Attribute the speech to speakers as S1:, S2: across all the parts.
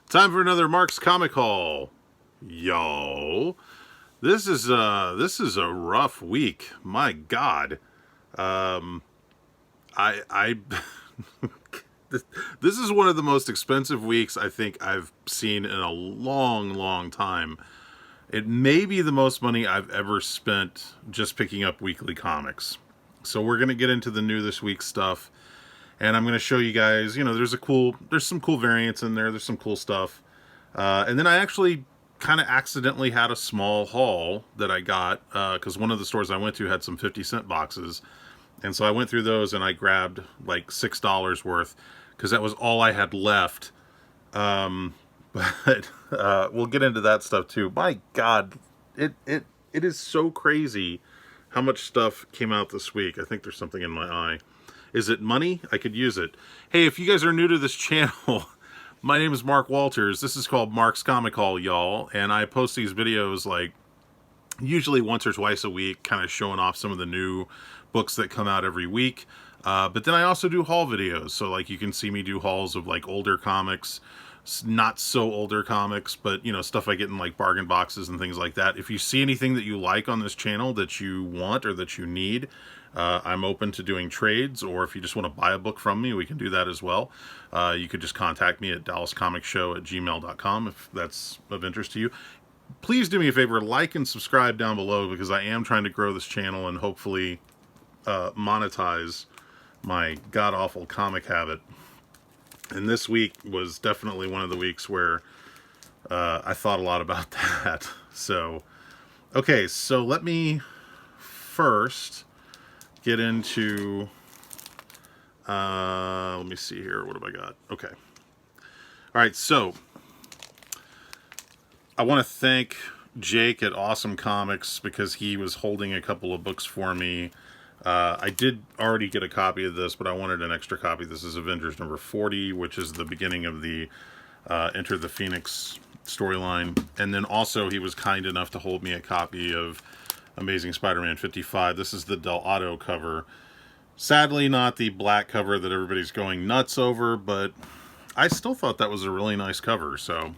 S1: Time for another Mark's Comic Haul. Yo. This is a rough week. My God. I this is one of the most expensive weeks I think I've seen in a long, long time. It may be the most money I've ever spent just picking up weekly comics. So we're gonna get into the new this week stuff, and I'm gonna show you guys. There's some cool variants in there. There's some cool stuff, and then I actually kind of accidentally had a small haul that I got because one of the stores I went to had some 50-cent boxes, and so I went through those and I grabbed like $6 worth because that was all I had left. But we'll get into that stuff too. My God, it is so crazy how much stuff came out this week. I think there's something in my eye. Is it money? I could use it. Hey, if you guys are new to this channel, my name is Mark Walters. This is called Mark's Comic Haul, y'all. And I post these videos like usually once or twice a week, kind of showing off some of the new books that come out every week. But then I also do haul videos. So like you can see me do hauls of like older comics, not so older comics, but stuff I get in like bargain boxes and things like that. If you see anything that you like on this channel that you want or that you need, I'm open to doing trades, or if you just want to buy a book from me, we can do that as well. You could just contact me at dallascomicshow@gmail.com if that's of interest to you. Please do me a favor, like and subscribe down below, because I am trying to grow this channel and hopefully monetize my god-awful comic habit. And this week was definitely one of the weeks where I thought a lot about that. So, okay, so let me first get into, let me see here, what have I got? Okay. All right, so I want to thank Jake at Awesome Comics because he was holding a couple of books for me. I did already get a copy of this, but I wanted an extra copy. This is Avengers number 40, which is the beginning of the Enter the Phoenix storyline. And then also he was kind enough to hold me a copy of Amazing Spider-Man 55. This is the Del Otto cover. Sadly, not the black cover that everybody's going nuts over, but I still thought that was a really nice cover. So,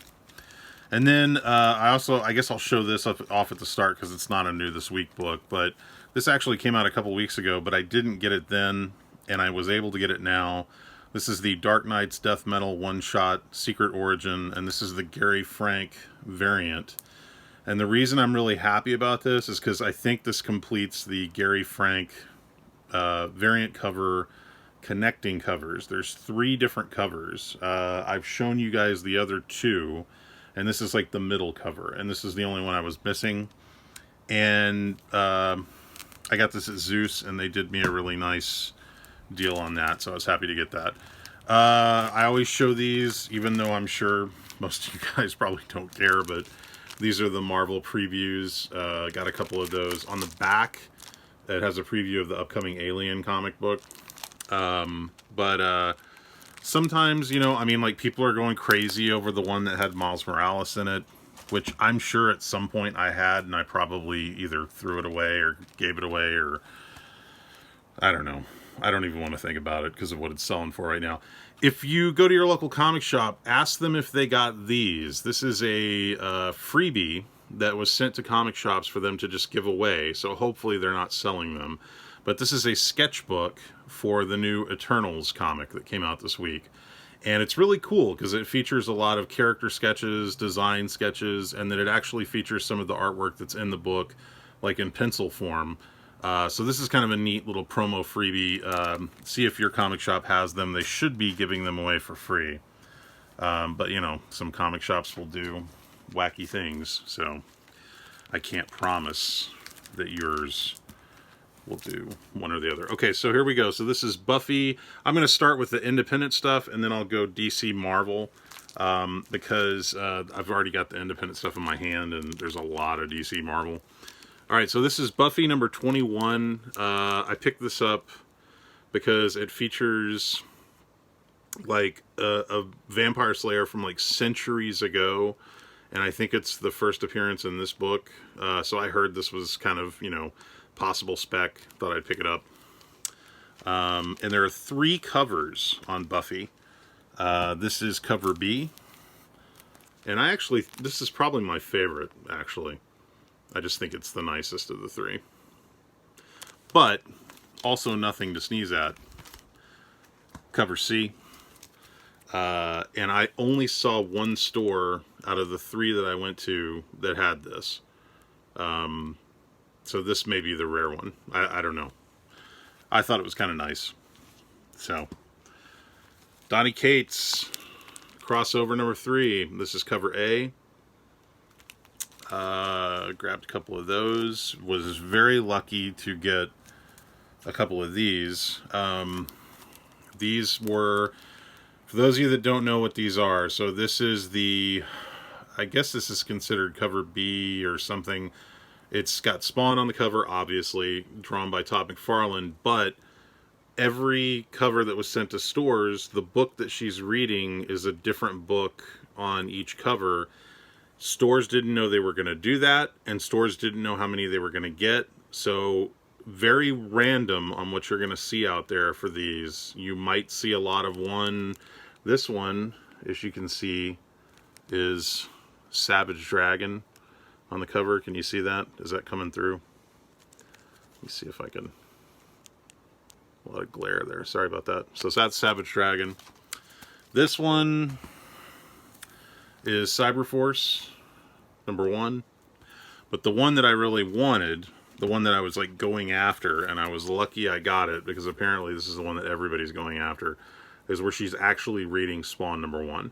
S1: and then I guess I'll show this off at the start because it's not a new this week book, but this actually came out a couple weeks ago, but I didn't get it then, and I was able to get it now. This is the Dark Knight's Death Metal one-shot Secret Origin, and this is the Gary Frank variant. And the reason I'm really happy about this is because I think this completes the Gary Frank variant cover connecting covers. There's 3 different covers. I've shown you guys the other 2, and this is like the middle cover, and this is the only one I was missing. And I got this at Zeus, and they did me a really nice deal on that, so I was happy to get that. I always show these, even though I'm sure most of you guys probably don't care, but these are the Marvel previews. Got a couple of those. On the back, it has a preview of the upcoming Alien comic book. But sometimes, like people are going crazy over the one that had Miles Morales in it, which I'm sure at some point I had, and I probably either threw it away or gave it away, or I don't know. I don't even want to think about it because of what it's selling for right now. If you go to your local comic shop, ask them if they got these. This is a freebie that was sent to comic shops for them to just give away, so hopefully they're not selling them. But this is a sketchbook for the new Eternals comic that came out this week. And it's really cool because it features a lot of character sketches, design sketches, and then it actually features some of the artwork that's in the book, like in pencil form. So this is kind of a neat little promo freebie. See if your comic shop has them. They should be giving them away for free. But, some comic shops will do wacky things, so I can't promise that yours will do one or the other. Okay, so here we go. So this is Buffy. I'm going to start with the independent stuff, and then I'll go DC Marvel, because I've already got the independent stuff in my hand, and there's a lot of DC Marvel. All right, so this is Buffy number 21. I picked this up because it features like a vampire slayer from like centuries ago, and I think it's the first appearance in this book. So I heard this was kind of, possible spec. Thought I'd pick it up. And there are 3 covers on Buffy. This is cover B. And this is probably my favorite, actually. I just think it's the nicest of the three. But, also nothing to sneeze at. Cover C. And I only saw one store out of the three that I went to that had this. So this may be the rare one. I don't know. I thought it was kind of nice. So, Donny Cates, crossover number 3. This is cover A. Grabbed a couple of those. Was very lucky to get a couple of these. These were, for those of you that don't know what these are, so this is I guess this is considered cover B or something. It's got Spawn on the cover, obviously, drawn by Todd McFarlane, but every cover that was sent to stores, the book that she's reading is a different book on each cover. Stores didn't know they were going to do that, and stores didn't know how many they were going to get, so very random on what you're going to see out there for these. You might see a lot of one. This one, as you can see, is Savage Dragon on the cover. Can you see that? Is that coming through? Let me see if I can. A lot of glare there. Sorry about that. So that's Savage Dragon. This one is Cyberforce, number 1. But the one that I really wanted, the one that I was like going after, and I was lucky I got it because apparently this is the one that everybody's going after, is where she's actually reading Spawn number 1.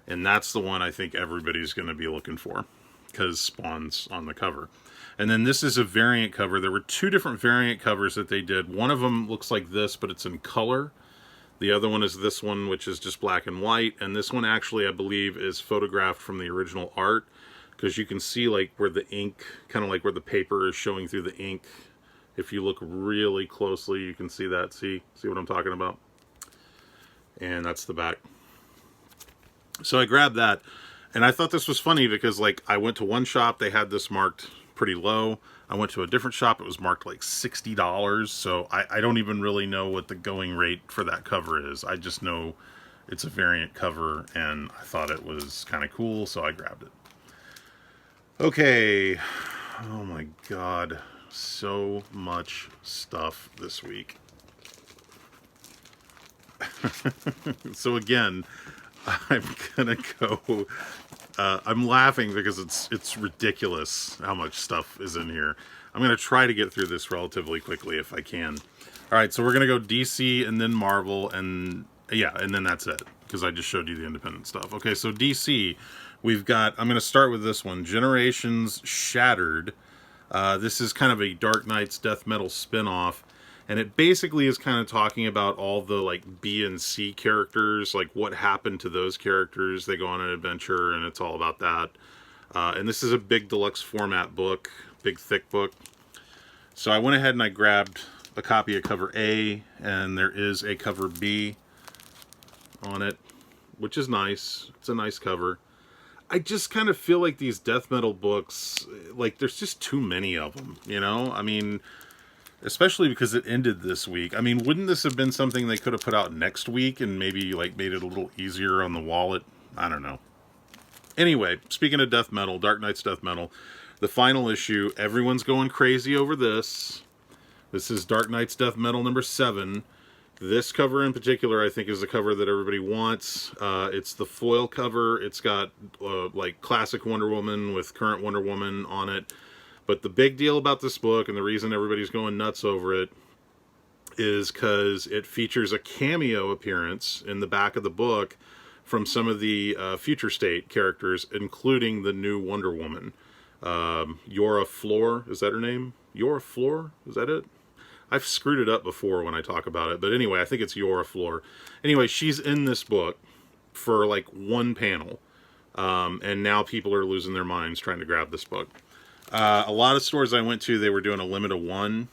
S1: And that's the one I think everybody's going to be looking for because Spawn's on the cover. And then this is a variant cover. There were 2 different variant covers that they did. One of them looks like this, but it's in color. The other one is this one, which is just black and white. And this one actually, I believe, is photographed from the original art, because you can see like where the ink, kind of like where the paper is showing through the ink. If you look really closely, you can see that. See what I'm talking about? And that's the back. So I grabbed that, and I thought this was funny because like I went to one shop, they had this marked pretty low. I went to a different shop, it was marked like $60. So I don't even really know what the going rate for that cover is. I just know it's a variant cover, and I thought it was kind of cool, so I grabbed it. Okay. Oh my god. So much stuff this week. So again, I'm gonna go. I'm laughing because it's ridiculous how much stuff is in here. I'm gonna try to get through this relatively quickly if I can. All right, so we're gonna go DC and then Marvel, and yeah, and then that's it because I just showed you the independent stuff. Okay, so DC, we've got. I'm gonna start with this one, Generations Shattered. This is kind of a Dark Knight's death metal spinoff. And it basically is kind of talking about all the like B and C characters, like what happened to those characters. They go on an adventure, and it's all about that. And this is a big deluxe format book, big thick book. So I went ahead and I grabbed a copy of cover A, and there is a cover B on it, which is nice. It's a nice cover. I just kind of feel like these death metal books, like there's just too many of them, you know? I mean, especially because it ended this week. I mean, wouldn't this have been something they could have put out next week and maybe like made it a little easier on the wallet? I don't know. Anyway, speaking of death metal, Dark Knight's death metal, the final issue, everyone's going crazy over this. This is Dark Knight's death metal number 7. This cover in particular, I think, is the cover that everybody wants. It's the foil cover. It's got like classic Wonder Woman with current Wonder Woman on it. But the big deal about this book, and the reason everybody's going nuts over it, is because it features a cameo appearance in the back of the book from some of the Future State characters, including the new Wonder Woman. Yora Flor, is that her name? Yora Flor? Is that it? I've screwed it up before when I talk about it, but anyway, I think it's Yora Flor. Anyway, she's in this book for like one panel, and now people are losing their minds trying to grab this book. A lot of stores I went to, they were doing a limit of 1,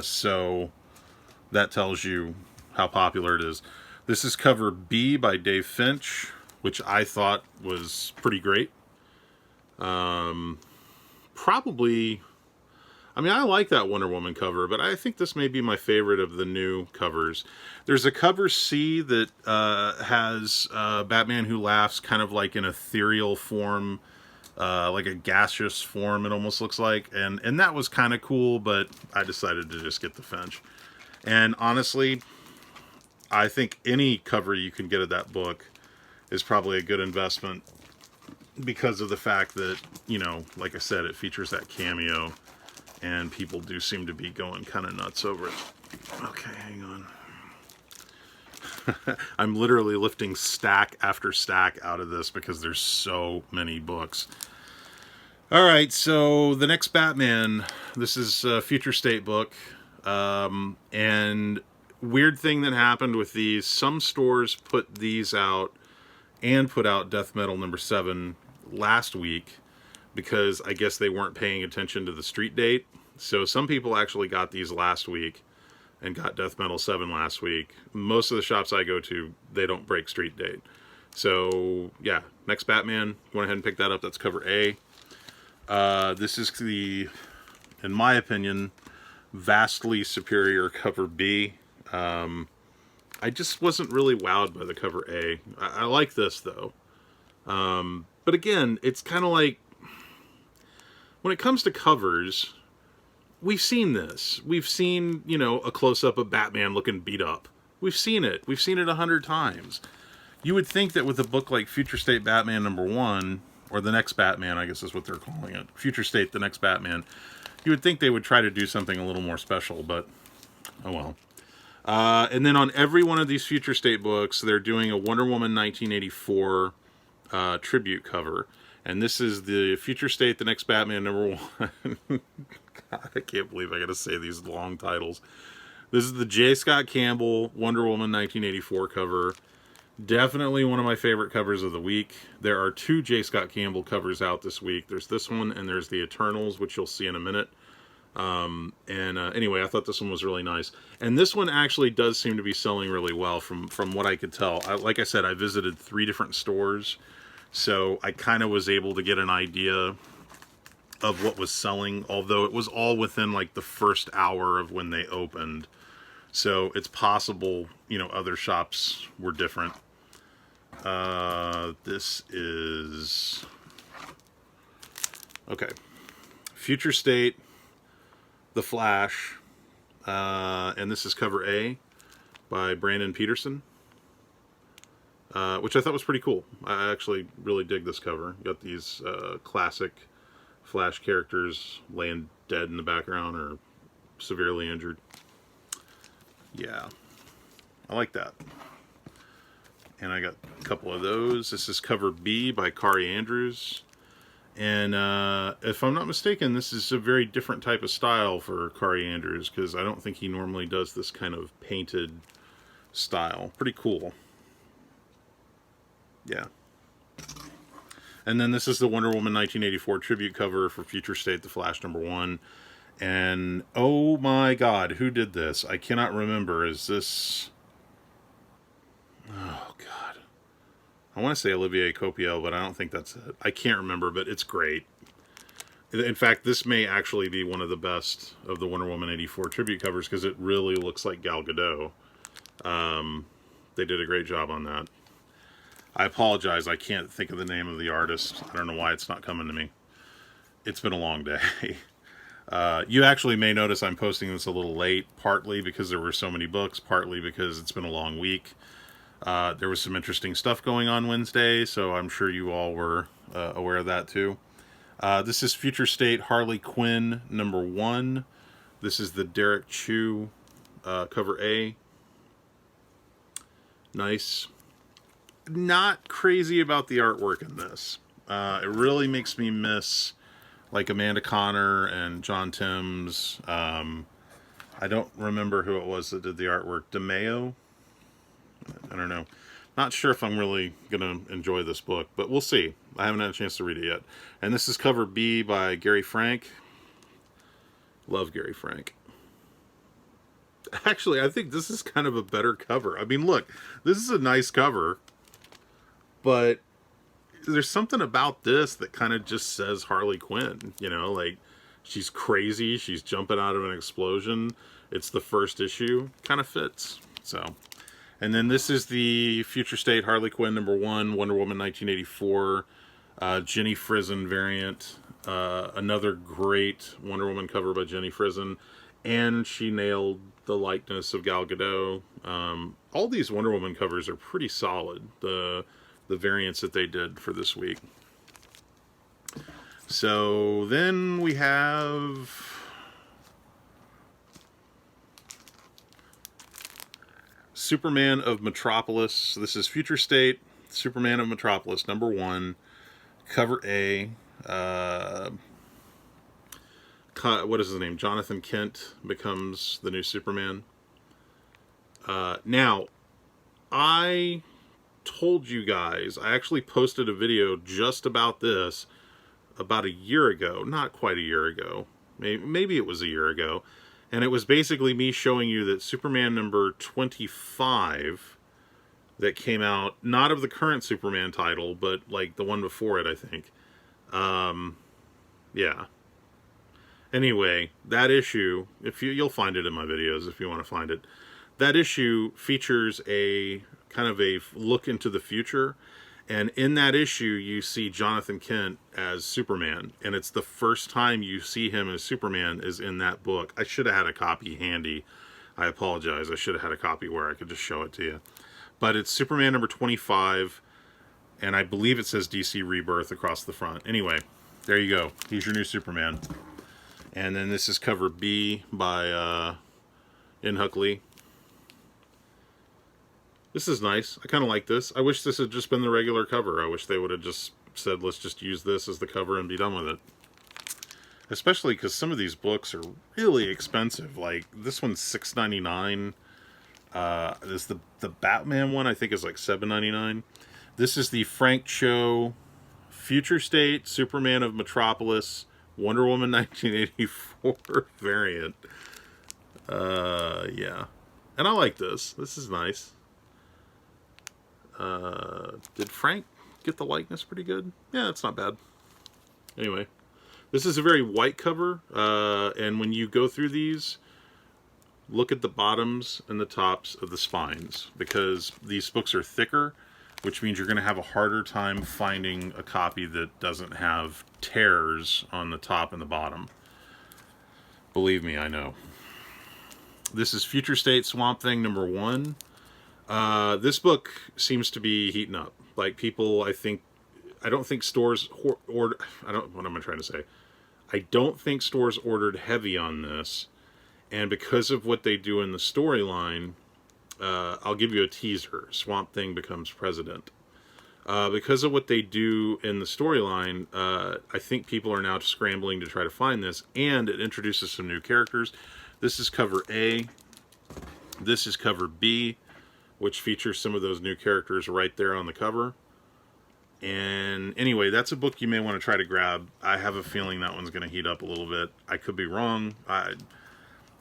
S1: so that tells you how popular it is. This is cover B by Dave Finch, which I thought was pretty great. Probably, I mean, I like that Wonder Woman cover, but I think this may be my favorite of the new covers. There's a cover C that has Batman Who Laughs kind of like an ethereal form, like a gaseous form, it almost looks like. And that was kind of cool, but I decided to just get the Finch. And honestly, I think any cover you can get of that book is probably a good investment because of the fact that, you know, like I said, it features that cameo. And people do seem to be going kind of nuts over it. Okay, hang on. I'm literally lifting stack after stack out of this because there's so many books. All right, so the next Batman, this is a Future State book. And weird thing that happened with these, some stores put these out and put out Death Metal #7 last week, because I guess they weren't paying attention to the street date. So some people actually got these last week and got Death Metal 7 last week. Most of the shops I go to, they don't break street date. So yeah, next Batman, went ahead and picked that up. That's cover A. This is the, in my opinion, vastly superior cover B. I just wasn't really wowed by the cover A. I like this though. But again, it's kind of like, when it comes to covers, we've seen this. We've seen, you know, a close-up of Batman looking beat up. We've seen it. We've seen it 100 times. You would think that with a book like Future State Batman #1, or The Next Batman, I guess is what they're calling it, Future State, The Next Batman, you would think they would try to do something a little more special, but oh well. And then on every one of these Future State books, they're doing a Wonder Woman 1984 tribute cover. And this is the Future State, The Next Batman #1. God, I can't believe I got to say these long titles. This is the J. Scott Campbell Wonder Woman 1984 cover. Definitely one of my favorite covers of the week. There are 2 J. Scott Campbell covers out this week. There's this one and there's the Eternals, which you'll see in a minute. Anyway, I thought this one was really nice. And this one actually does seem to be selling really well from what I could tell. Like I said, I visited 3 different stores. So I kind of was able to get an idea of what was selling, although it was all within like the first hour of when they opened. So it's possible, you know, other shops were different. This is... Okay. Future State, The Flash, and this is cover A by Brandon Peterson. Which I thought was pretty cool. I actually really dig this cover. Got these classic Flash characters laying dead in the background or severely injured. Yeah, I like that. And I got a couple of those. This is cover B by Kari Andrews. And if I'm not mistaken, this is a very different type of style for Kari Andrews, because I don't think he normally does this kind of painted style. Pretty cool. Yeah. And then this is the Wonder Woman 1984 tribute cover for Future State, The Flash #1. And oh my god, who did this? I cannot remember. Is this... Oh god. I want to say Olivier Copiel, but I don't think that's it. I can't remember, but it's great. In fact, this may actually be one of the best of the Wonder Woman 84 tribute covers, because it really looks like Gal Gadot. They did a great job on that. I apologize, I can't think of the name of the artist. I don't know why it's not coming to me. It's been a long day. You actually may notice I'm posting this a little late, partly because there were so many books, partly because it's been a long week. There was some interesting stuff going on Wednesday, so I'm sure you all were aware of that too. This is Future State Harley Quinn #1. This is the Derek Chu cover A. Nice. Not crazy about the artwork in this. It really makes me miss like Amanda Connor and John Timms. I don't remember who it was that did the artwork. DeMeo? I don't know. Not sure if I'm really going to enjoy this book, but we'll see. I haven't had a chance to read it yet. And this is cover B by Gary Frank. Love Gary Frank. Actually, I think this is kind of a better cover. I mean, look, this is a nice cover, but there's something about this that kind of just says Harley Quinn, you know, like She's crazy. She's jumping out of an explosion. It's the first issue. Kind of fits. So, and then this is the Future State Harley Quinn #1, Wonder Woman 1984, Jenny Frison variant. Another great Wonder Woman cover by Jenny Frison. And she nailed the likeness of Gal Gadot. All these Wonder Woman covers are pretty solid. The variants that they did for this week. So then we have Superman of Metropolis. This is Future State, Superman of Metropolis, #1, cover A. What is his name? Jonathan Kent becomes the new Superman. Now, I told you guys, I actually posted a video just about this about a year ago, not quite a year ago, maybe it was a year ago, and it was basically me showing you that Superman #25 that came out, not of the current Superman title, but like the one before it, I think. Yeah. Anyway, that issue, you'll find it in my videos if you want to find it. That issue features a kind of a look into the future. And in that issue, you see Jonathan Kent as Superman. And it's the first time you see him as Superman is in that book. I should have had a copy handy. I apologize. I should have had a copy where I could just show it to you. But it's Superman #25. And I believe it says DC Rebirth across the front. Anyway, there you go. He's your new Superman. And then this is cover B by In Huck Lee. This is nice. I kind of like this. I wish this had just been the regular cover. I wish they would have just said, let's just use this as the cover and be done with it. Especially because some of these books are really expensive. Like, this one's $6.99. This the Batman one, I think, is like $7.99. This is the Frank Cho Future State Superman of Metropolis Wonder Woman 1984 variant. Yeah. And I like this. This is nice. Did Frank get the likeness pretty good? Yeah, it's not bad. Anyway, this is a very white cover, and when you go through these, look at the bottoms and the tops of the spines, because these books are thicker, which means you're going to have a harder time finding a copy that doesn't have tears on the top and the bottom. Believe me, I know. This is Future State Swamp Thing #1. This book seems to be heating up. Like, people, I don't think stores what am I trying to say? I don't think stores ordered heavy on this, and because of what they do in the storyline, I'll give you a teaser. Swamp Thing becomes president. Because of what they do in the storyline, I think people are now scrambling to try to find this, and it introduces some new characters. This is cover A. This is cover B, which features some of those new characters right there on the cover. And anyway, that's a book you may want to try to grab. I have a feeling that one's going to heat up a little bit. I could be wrong.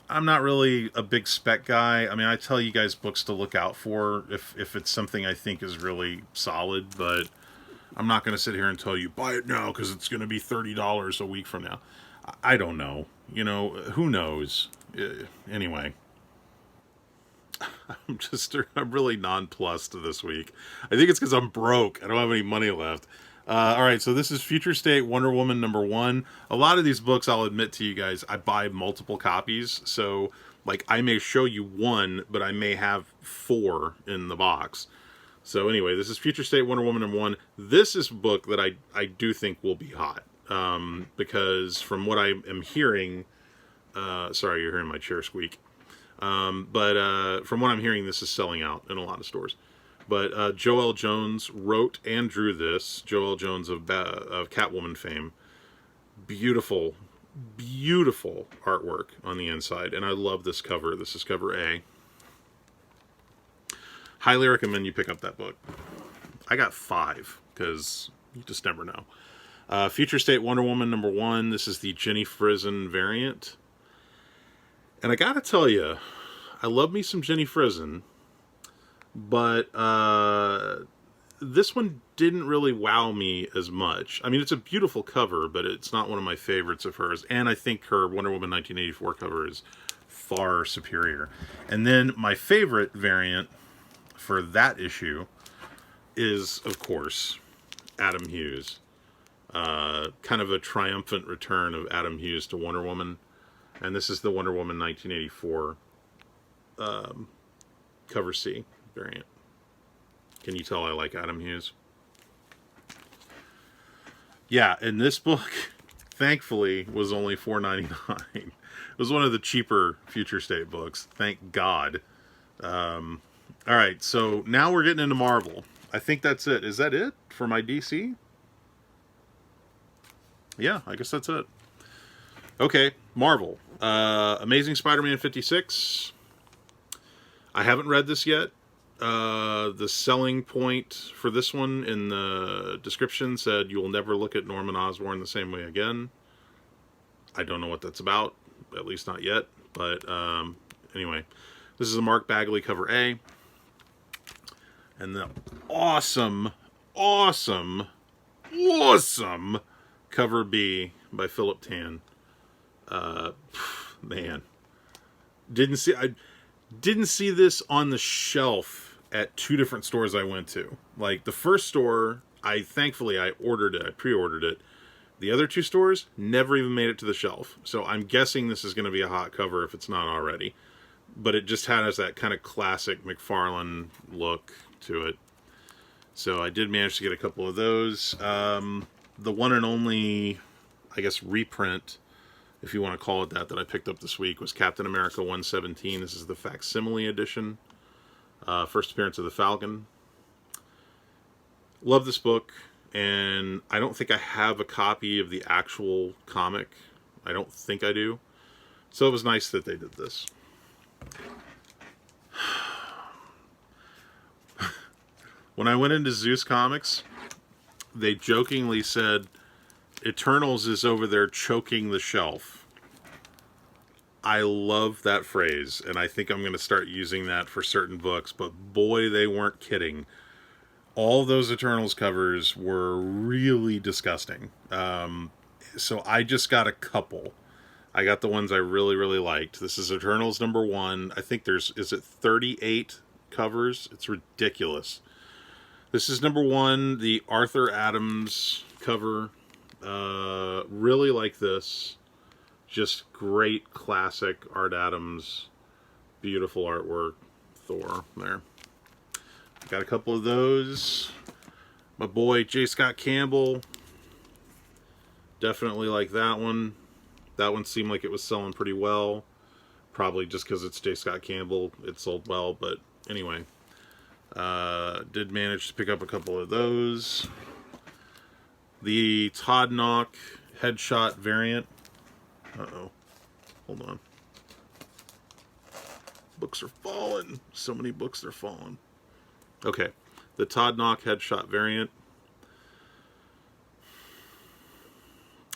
S1: I'm not really a big spec guy. I mean, I tell you guys books to look out for if it's something I think is really solid, but I'm not going to sit here and tell you, buy it now because it's going to be $30 a week from now. I don't know. You know, who knows? Anyway. I'm really nonplussed this week. I think it's because I'm broke. I don't have any money left. Alright, so this is Future State Wonder Woman #1. A lot of these books, I'll admit to you guys, I buy multiple copies. So, like, I may show you one, but I may have 4 in the box. So anyway, this is Future State Wonder Woman #1. This is a book that I do think will be hot. Because from what I am hearing... sorry, you're hearing my chair squeak. But from what I'm hearing, this is selling out in a lot of stores. But Joelle Jones wrote and drew this. Joelle Jones of Catwoman fame. Beautiful, beautiful artwork on the inside. And I love this cover. This is cover A. Highly recommend you pick up that book. I got 5, because you just never know. Future State Wonder Woman #1. This is the Jenny Frison variant. And I gotta tell you, I love me some Jenny Frison, but this one didn't really wow me as much. I mean, it's a beautiful cover, but it's not one of my favorites of hers. And I think her Wonder Woman 1984 cover is far superior. And then my favorite variant for that issue is, of course, Adam Hughes. Kind of a triumphant return of Adam Hughes to Wonder Woman. And this is the Wonder Woman 1984 cover C variant. Can you tell I like Adam Hughes? Yeah, and this book, thankfully, was only $4.99. It was one of the cheaper Future State books. Thank God. All right, so now we're getting into Marvel. I think that's it. Is that it for my DC? Yeah, I guess that's it. Okay, Marvel. Amazing Spider-Man 56. I haven't read this yet. The selling point for this one in the description said you will never look at Norman Osborn the same way again. I don't know what that's about, at least not yet. But anyway, this is a Mark Bagley cover A. And the awesome cover B by Philip Tan. Man, I didn't see this on the shelf at two different stores I went to. Like, the first store, thankfully I pre-ordered it. The other two stores never even made it to the shelf. So I'm guessing this is going to be a hot cover if it's not already. But it just has that kind of classic McFarlane look to it. So I did manage to get a couple of those. The one and only, I guess, reprint, if you want to call it that I picked up this week was Captain America 117. This is the facsimile edition. First appearance of the Falcon. Love this book, and I don't think I have a copy of the actual comic. I don't think I do. So it was nice that they did this. When I went into Zeus Comics, they jokingly said, Eternals is over there choking the shelf. I love that phrase, and I think I'm going to start using that for certain books, but boy, they weren't kidding. All those Eternals covers were really disgusting. So I just got a couple. I got the ones I really, really liked. This is Eternals #1. I think is it 38 covers? It's ridiculous. This is #1, the Arthur Adams cover. Really like this. Just great classic Art Adams. Beautiful artwork. Thor there. Got a couple of those. My boy J. Scott Campbell. Definitely like that one. That one seemed like it was selling pretty well. Probably just because it's J. Scott Campbell. It sold well, but anyway. Did manage to pick up a couple of those. The Todd Knock headshot variant. Uh-oh. Hold on. Books are falling. So many books are falling. Okay. The Todd Knock headshot variant.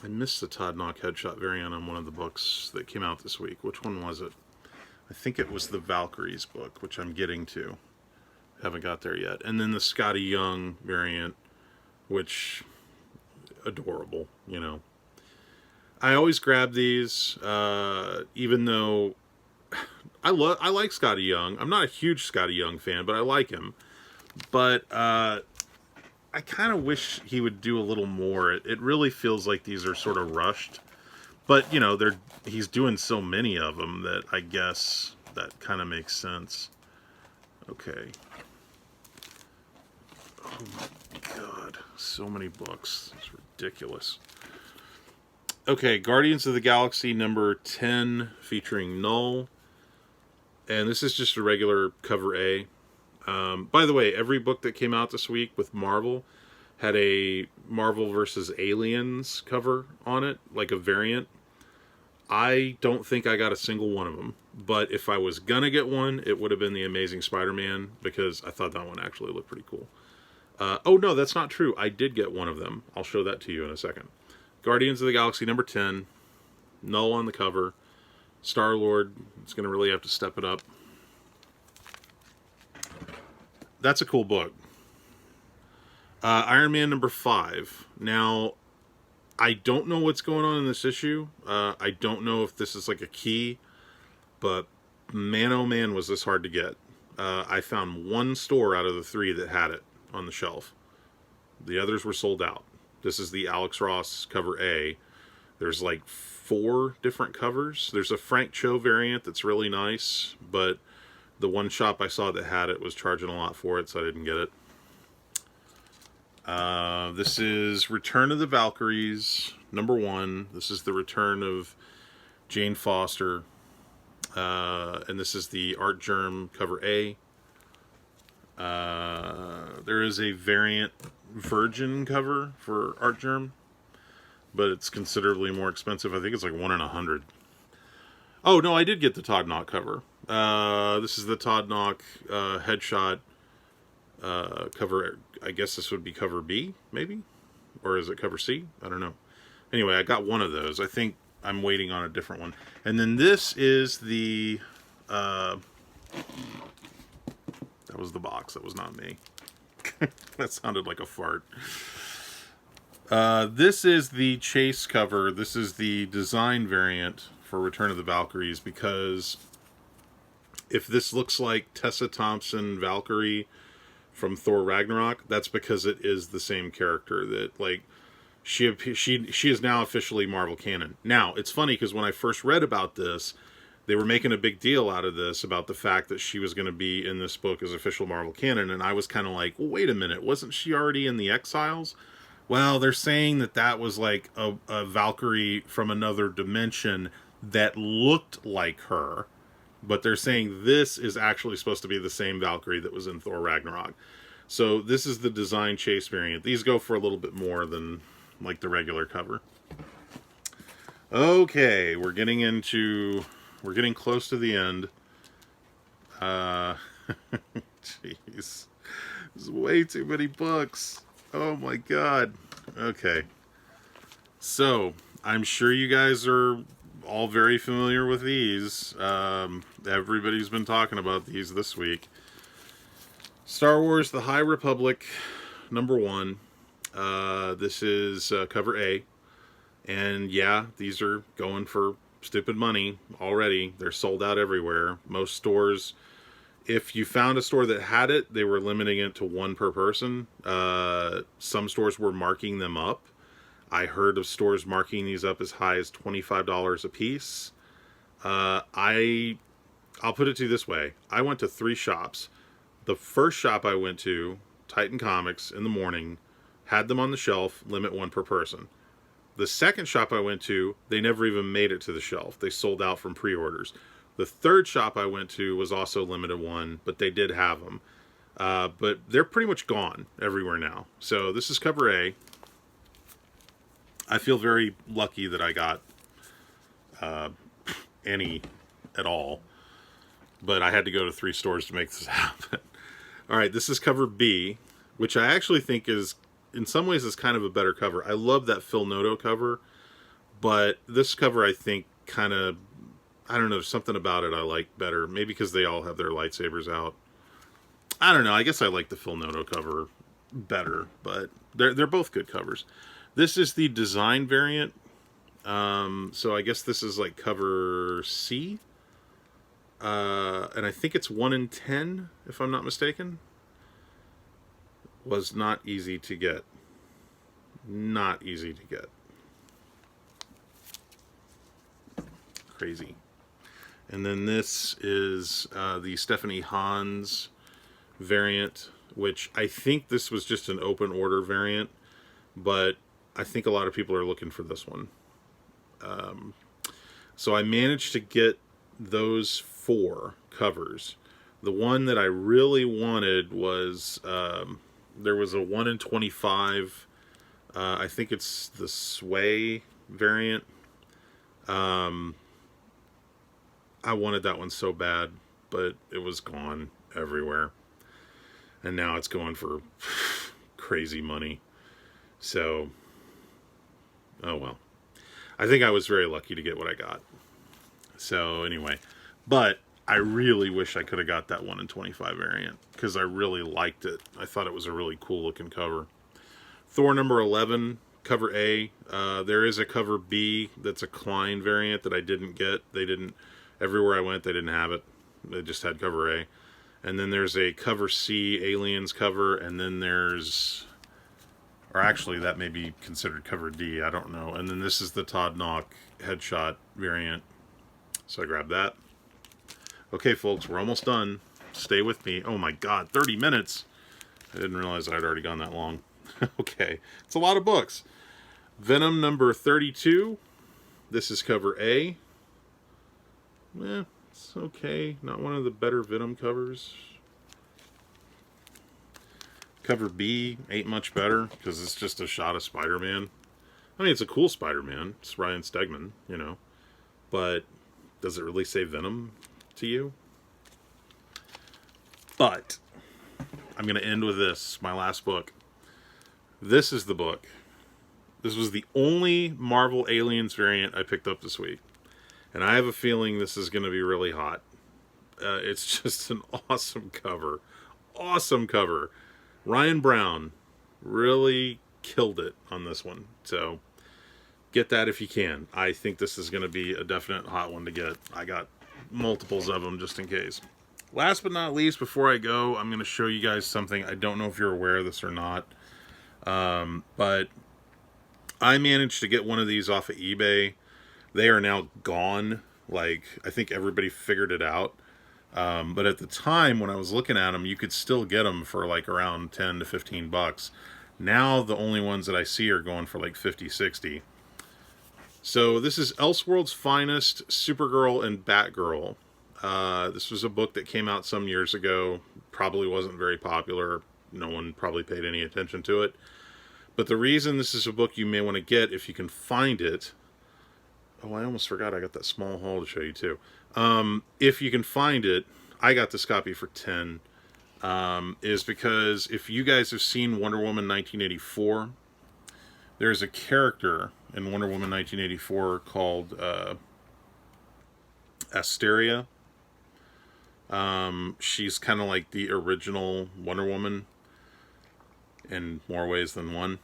S1: I missed the Todd Knock headshot variant on one of the books that came out this week. Which one was it? I think it was the Valkyries book, which I'm getting to. Haven't got there yet. And then the Scotty Young variant, which, adorable, you know. I always grab these, even though I like Scotty Young. I'm not a huge Scotty Young fan, but I like him. But I kind of wish he would do a little more. It really feels like these are sort of rushed. But, you know, he's doing so many of them that I guess that kind of makes sense. Okay. Oh my god. So many books. It's ridiculous. Okay, Guardians of the Galaxy #10 featuring Null. And this is just a regular cover A. By the way, every book that came out this week with Marvel had a Marvel vs. Aliens cover on it, like a variant. I don't think I got a single one of them. But if I was gonna get one, it would have been the Amazing Spider-Man, because I thought that one actually looked pretty cool. Oh no, that's not true. I did get one of them. I'll show that to you in a second. Guardians of the Galaxy #10. Null on the cover. Star-Lord. It's going to really have to step it up. That's a cool book. Iron Man number 5. Now, I don't know what's going on in this issue. I don't know if this is like a key, but man, oh man, was this hard to get. I found one store out of the 3 that had it on the shelf. The others were sold out. This is the Alex Ross cover A. There's like 4 different covers. There's a Frank Cho variant that's really nice, but the one shop I saw that had it was charging a lot for it, so I didn't get it. This is Return of the Valkyries, number 1. This is the return of Jane Foster. And this is the Art Germ cover A. There is a variant Virgin cover for Art Germ, but it's considerably more expensive. I think it's like 1 in 100. Oh, no, I did get the Todd Knock cover. This is the Todd Knock headshot cover. I guess this would be cover B, maybe? Or is it cover C? I don't know. Anyway, I got one of those. I think I'm waiting on a different one. And then this is the... that was the box. That was not me. That sounded like a fart. This is the chase cover. This is the design variant for Return of the Valkyries, because if this looks like Tessa Thompson Valkyrie from Thor Ragnarok, that's because it is the same character. That, like, she is now officially Marvel canon. Now, it's funny because when I first read about this, they were making a big deal out of this about the fact that she was going to be in this book as official Marvel canon, and I was kind of like, well, wait a minute, wasn't she already in the Exiles? Well, they're saying that that was like a Valkyrie from another dimension that looked like her, but they're saying this is actually supposed to be the same Valkyrie that was in Thor Ragnarok. So this is the design chase variant. These go for a little bit more than like the regular cover. Okay, we're getting close to the end. Jeez. There's way too many books. Oh my god. Okay. So, I'm sure you guys are all very familiar with these. Everybody's been talking about these this week. Star Wars The High Republic, number 1. This is cover A. And yeah, these are going for stupid money already. They're sold out everywhere. Most stores, if you found a store that had it, they were limiting it to 1 per person. Some stores were marking them up. I heard of stores marking these up as high as $25 a piece. I'll put it to you this way. I went to 3 shops. The first shop I went to, Titan Comics, in the morning, had them on the shelf, limit 1 per person. The second shop I went to, they never even made it to the shelf. They sold out from pre-orders. The third shop I went to was also limited 1, but they did have them. But they're pretty much gone everywhere now. So this is cover A. I feel very lucky that I got any at all. But I had to go to 3 stores to make this happen. Alright, this is cover B, which I actually think is, in some ways, is kind of a better cover. I love that Phil Noto cover, but this cover I think kind of, I don't know, there's something about it I like better. Maybe because they all have their lightsabers out. I don't know, I guess I like the Phil Noto cover better, but they're both good covers. This is the design variant, so I guess this is like cover C. And I think it's 1 in 10, if I'm not mistaken. Was not easy to get. Not easy to get. Crazy. And then this is the Stephanie Hans variant, which I think this was just an open order variant, but I think a lot of people are looking for this one. So I managed to get those 4 covers. The one that I really wanted was, there was a 1 in 25, I think it's the Sway variant. I wanted that one so bad, but it was gone everywhere. And now it's going for crazy money. So, oh well. I think I was very lucky to get what I got. So anyway, but I really wish I could have got that 1 in 25 variant, because I really liked it. I thought it was a really cool looking cover. Thor number 11, cover A. There is a cover B that's a Klein variant that I didn't get. They didn't, everywhere I went, they didn't have it. They just had cover A. And then there's a cover C, Aliens cover, and then there's, or actually that may be considered cover D, I don't know. And then this is the Todd Knock headshot variant. So I grabbed that. Okay, folks, we're almost done. Stay with me. Oh my god, 30 minutes! I didn't realize I'd already gone that long. Okay, it's a lot of books. Venom number 32. This is cover A. It's okay. Not one of the better Venom covers. Cover B ain't much better because it's just a shot of Spider-Man. I mean, it's a cool Spider-Man. It's Ryan Stegman, you know. But does it really say Venom to you? But I'm going to end with this, my last book. This is the book. This was the only Marvel Aliens variant I picked up this week. And I have a feeling this is going to be really hot. It's just an awesome cover. Awesome cover. Ryan Brown really killed it on this one. So get that if you can. I think this is going to be a definite hot one to get. I got multiples of them just in case. Last but not least, before I go, I'm going to show you guys something. I don't know if you're aware of this or not. But I managed to get one of these off of eBay. They are now gone. Like, I think everybody figured it out. But at the time when I was looking at them, you could still get them for like around 10 to 15 bucks. Now the only ones that I see are going for like 50, 60. So this is Elseworld's Finest, Supergirl and Batgirl. This was a book that came out some years ago. Probably wasn't very popular. No one probably paid any attention to it. But the reason this is a book you may want to get if you can find it... Oh, I almost forgot I got that small haul to show you too. If you can find it, I got this copy for 10. Is because if you guys have seen Wonder Woman 1984, there's a character in Wonder Woman 1984 called Asteria. She's kind of like the original Wonder Woman in more ways than one.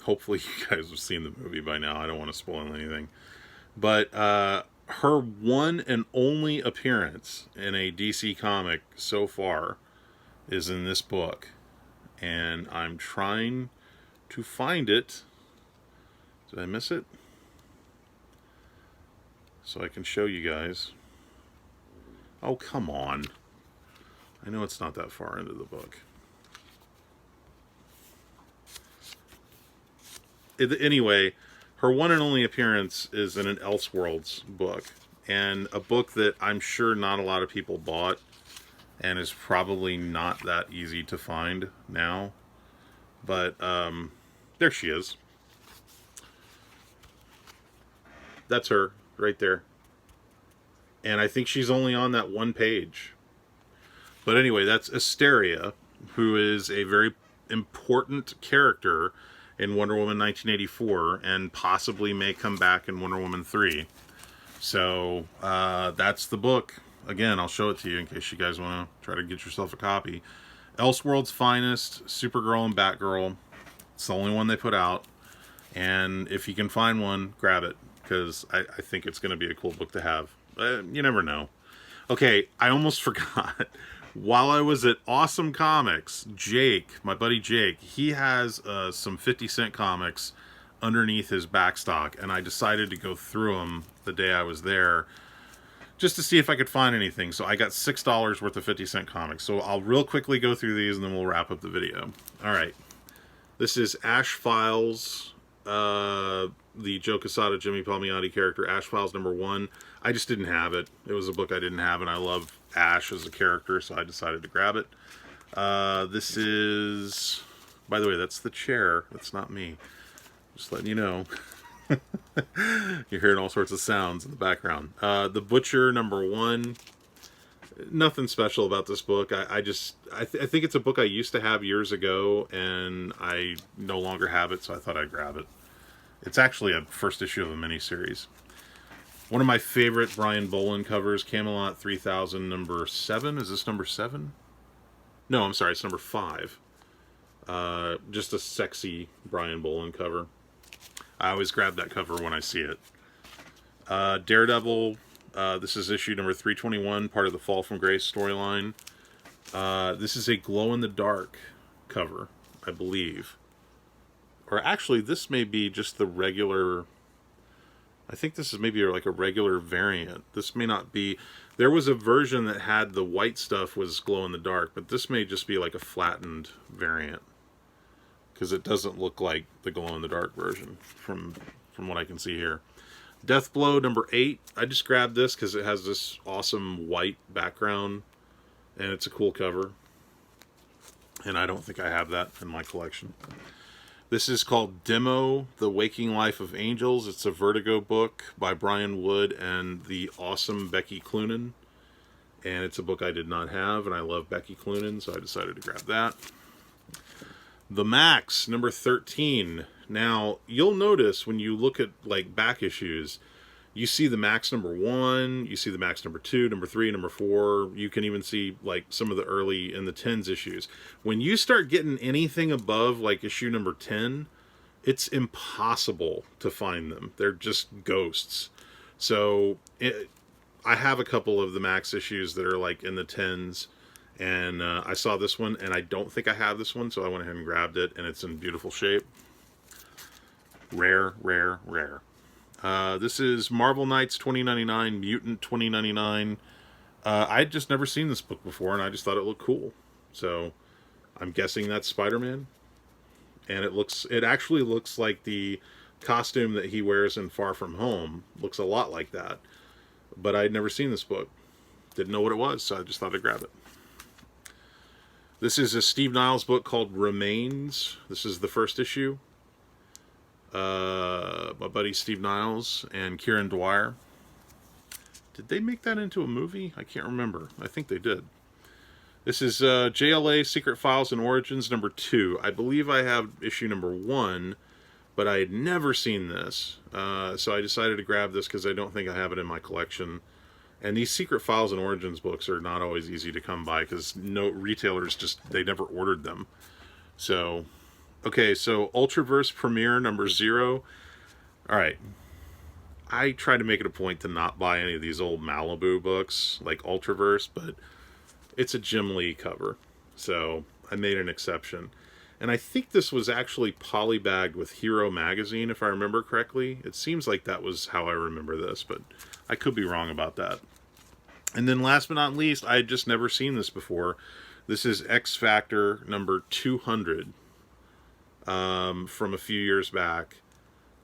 S1: Hopefully you guys have seen the movie by now. I don't want to spoil anything. But her one and only appearance in a DC comic so far is in this book. And I'm trying to find it. Did I miss it? So I can show you guys. Oh, come on. I know it's not that far into the book. Anyway, her one and only appearance is in an Elseworlds book. And a book that I'm sure not a lot of people bought. And is probably not that easy to find now. But, there she is. That's her, right there. And I think she's only on that one page. But anyway, that's Asteria, who is a very important character in Wonder Woman 1984, and possibly may come back in Wonder Woman 3. So, that's the book. Again, I'll show it to you in case you guys want to try to get yourself a copy. Elseworld's Finest, Supergirl and Batgirl. It's the only one they put out. And if you can find one, grab it. Because I think it's going to be a cool book to have. You never know. Okay, I almost forgot. While I was at Awesome Comics, Jake, my buddy Jake, he has some 50-cent comics underneath his backstock, and I decided to go through them the day I was there just to see if I could find anything. So I got $6 worth of 50-cent comics. So I'll real quickly go through these, and then we'll wrap up the video. All right. This is Ash Files, the Joe Quesada, Jimmy Palmiotti character, Ash Files #1. I just didn't have it. It was a book I didn't have, and I love Ash as a character, so I decided to grab it. This is... By the way, that's the chair. That's not me. Just letting you know. You're hearing all sorts of sounds in the background. The Butcher #1. Nothing special about this book. I think it's a book I used to have years ago, and I no longer have it, so I thought I'd grab it. It's actually a first issue of a miniseries. One of my favorite Brian Boland covers, Camelot 3000 #7. Is this #7? No, I'm sorry, it's #5. Just a sexy Brian Bolland cover. I always grab that cover when I see it. Daredevil. This is issue number 321, part of the Fall from Grace storyline. This is a glow-in-the-dark cover, I believe. Or actually, this may be just the regular... I think this is maybe like a regular variant. This may not be... There was a version that had the white stuff was glow-in-the-dark, but this may just be like a flattened variant. Because it doesn't look like the glow-in-the-dark version from what I can see here. Deathblow number 8. I just grabbed this because it has this awesome white background. And it's a cool cover. And I don't think I have that in my collection. This is called Demo, The Waking Life of Angels. It's a Vertigo book by Brian Wood and the awesome Becky Cloonan. And it's a book I did not have, and I love Becky Cloonan, so I decided to grab that. The Max, number 13. Now, you'll notice when you look at like back issues, you see the Max number 1, you see the Max number 2, number 3, number 4. You can even see like some of the early in the 10s issues. When you start getting anything above like issue number 10, it's impossible to find them. They're just ghosts. So I have a couple of the Max issues that are like in the 10s. And I saw this one, and I don't think I have this one, so I went ahead and grabbed it, and it's in beautiful shape. Rare, rare, rare. This is Marvel Knights 2099, Mutant 2099. I'd just never seen this book before, and I just thought it looked cool. So I'm guessing that's Spider-Man. And it actually looks like the costume that he wears in Far From Home. Looks a lot like that. But I'd never seen this book. Didn't know what it was, so I just thought I'd grab it. This is a Steve Niles book called Remains. This is the first issue. My buddy Steve Niles and Kieran Dwyer. Did they make that into a movie? I can't remember. I think they did. This is JLA Secret Files and Origins number 2. I believe I have issue number 1, but I had never seen this. So I decided to grab this because I don't think I have it in my collection. And these Secret Files and Origins books are not always easy to come by because no retailers they never ordered them. So, okay, so Ultraverse Premiere number 0. All right. I try to make it a point to not buy any of these old Malibu books like Ultraverse, but it's a Jim Lee cover. So I made an exception. And I think this was actually polybagged with Hero Magazine, if I remember correctly. It seems like that was how I remember this, but I could be wrong about that. And then last but not least, I had just never seen this before. This is X Factor number 200 from a few years back.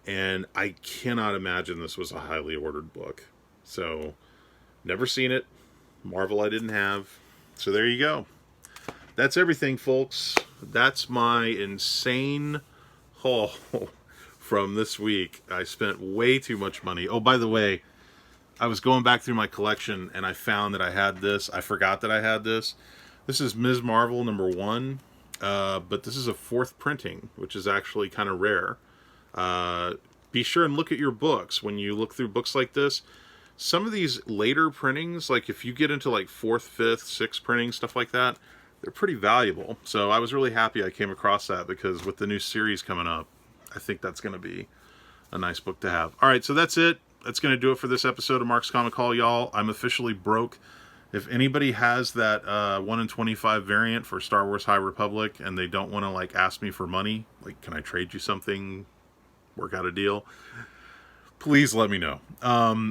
S1: And I cannot imagine this was a highly ordered book. So, never seen it. Marvel I didn't have. So there you go. That's everything, folks. That's my insane haul from this week. I spent way too much money. Oh, by the way, I was going back through my collection and I found that I had this. I forgot that I had this. This is Ms. Marvel number 1, but this is a 4th printing, which is actually kind of rare. Be sure and look at your books when you look through books like this. Some of these later printings, like if you get into like 4th, 5th, 6th printing, stuff like that, they're pretty valuable. So I was really happy I came across that because with the new series coming up, I think that's going to be a nice book to have. All right, so that's it. That's going to do it for this episode of Mark's Comic Haul, y'all. I'm officially broke. If anybody has that 1 in 25 variant for Star Wars High Republic and they don't want to like ask me for money, like can I trade you something, work out a deal, please let me know.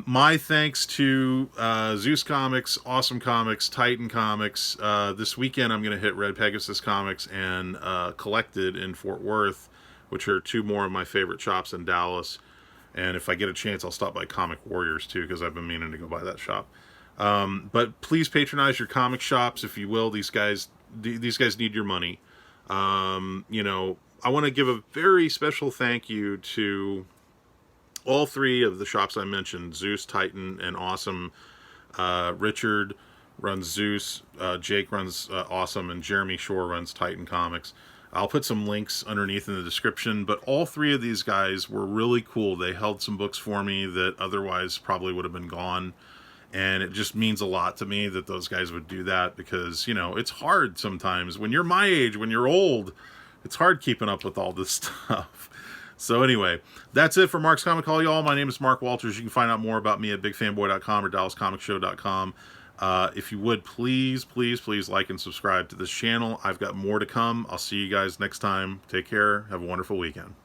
S1: My thanks to Zeus Comics, Awesome Comics, Titan Comics. This weekend I'm going to hit Red Pegasus Comics and Collected in Fort Worth, which are 2 more of my favorite shops in Dallas. And if I get a chance, I'll stop by Comic Warriors too, because I've been meaning to go by that shop. But please patronize your comic shops, if you will. These guys need your money. You know, I want to give a very special thank you to all 3 of the shops I mentioned: Zeus, Titan, and Awesome. Richard runs Zeus, Jake runs Awesome, and Jeremy Shore runs Titan Comics. I'll put some links underneath in the description, but all 3 of these guys were really cool. They held some books for me that otherwise probably would have been gone. And it just means a lot to me that those guys would do that because, you know, it's hard sometimes when you're my age, when you're old, it's hard keeping up with all this stuff. So anyway, that's it for Mark's Comic Hall, y'all. My name is Mark Walters. You can find out more about me at bigfanboy.com or DallasComicShow.com. If you would, please, please, please like and subscribe to this channel. I've got more to come. I'll see you guys next time. Take care. Have a wonderful weekend.